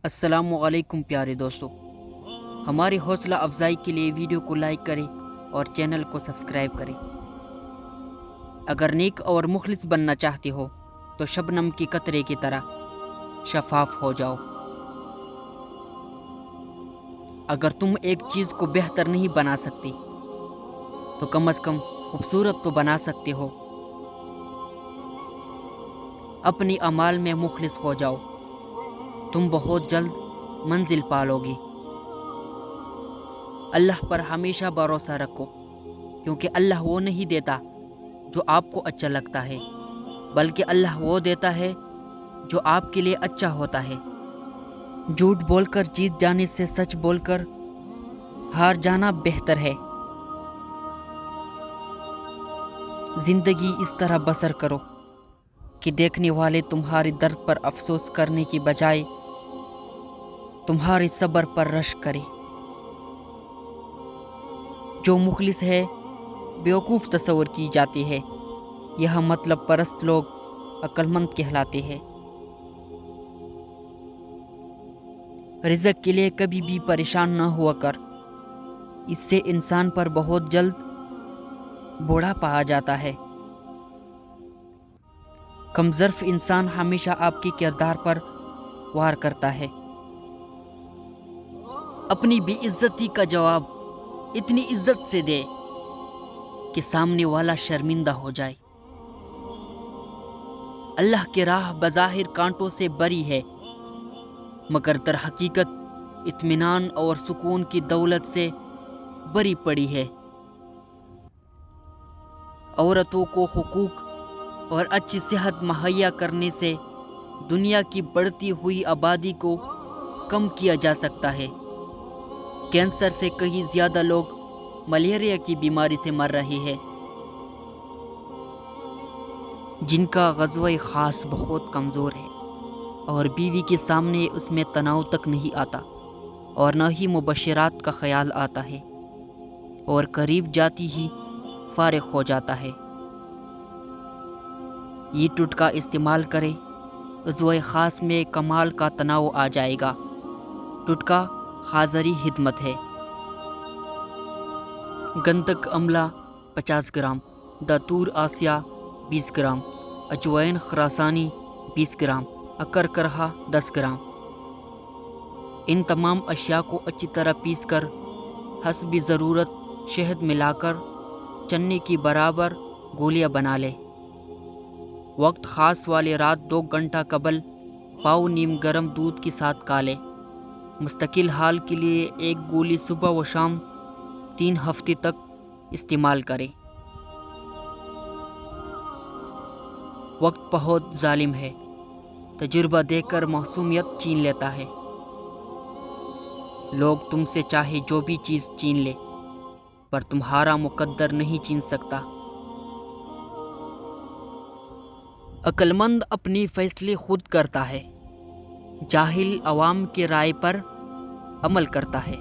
السلام علیکم پیارے دوستو، ہماری حوصلہ افزائی کے لیے ویڈیو کو لائک کریں اور چینل کو سبسکرائب کریں۔ اگر نیک اور مخلص بننا چاہتے ہو تو شبنم کی قطرے کی طرح شفاف ہو جاؤ۔ اگر تم ایک چیز کو بہتر نہیں بنا سکتے تو کم از کم خوبصورت تو بنا سکتے ہو۔ اپنی اعمال میں مخلص ہو جاؤ، تم بہت جلد منزل پالو گے۔ اللہ پر ہمیشہ بھروسہ رکھو، کیونکہ اللہ وہ نہیں دیتا جو آپ کو اچھا لگتا ہے، بلکہ اللہ وہ دیتا ہے جو آپ کے لیے اچھا ہوتا ہے۔ جھوٹ بول کر جیت جانے سے سچ بول کر ہار جانا بہتر ہے۔ زندگی اس طرح بسر کرو کہ دیکھنے والے تمہارے درد پر افسوس کرنے کی بجائے تمہارے صبر پر رشک کرے۔ جو مخلص ہے بیوقوف تصور کی جاتی ہے، یہ مطلب پرست لوگ عقل مند کہلاتے ہیں۔ رزق کے لیے کبھی بھی پریشان نہ ہوا کر، اس سے انسان پر بہت جلد بوڑھاپا آ جاتا ہے۔ کم ظرف انسان ہمیشہ آپ کے کردار پر وار کرتا ہے۔ اپنی بے عزتی کا جواب اتنی عزت سے دے کہ سامنے والا شرمندہ ہو جائے۔ اللہ کی راہ بظاہر کانٹوں سے بری ہے، مگر در حقیقت اطمینان اور سکون کی دولت سے بری پڑی ہے۔ عورتوں کو حقوق اور اچھی صحت مہیا کرنے سے دنیا کی بڑھتی ہوئی آبادی کو کم کیا جا سکتا ہے۔ کینسر سے کہیں زیادہ لوگ ملیریا کی بیماری سے مر رہے ہیں۔ جن کا غزوہ خاص بہت کمزور ہے اور بیوی کے سامنے اس میں تناؤ تک نہیں آتا اور نہ ہی مبشرات کا خیال آتا ہے، اور قریب جاتی ہی فارغ ہو جاتا ہے، یہ ٹوٹکا استعمال کرے، غزوہ خاص میں کمال کا تناؤ آ جائے گا۔ ٹوٹکا حاضری خدمت ہے۔ گندک املہ 50 گرام، داتور آسیا 20 گرام، اجوائن خراسانی 20 گرام، اکر کرہا 10 گرام۔ ان تمام اشیاء کو اچھی طرح پیس کر حسب ضرورت شہد ملا کر چنے کی برابر گولیاں بنا لے۔ وقت خاص والے رات 2 گھنٹہ قبل پاؤ نیم گرم دودھ کے ساتھ کھالے۔ مستقل حال کے لیے 1 گولی صبح و شام 3 ہفتے تک استعمال کرے۔ وقت بہت ظالم ہے، تجربہ دے کر معصومیت چھین لیتا ہے۔ لوگ تم سے چاہے جو بھی چیز چھین لے، پر تمہارا مقدر نہیں چھین سکتا۔ عقل مند اپنے فیصلے خود کرتا ہے، جاہل عوام کی رائے پر عمل کرتا ہے۔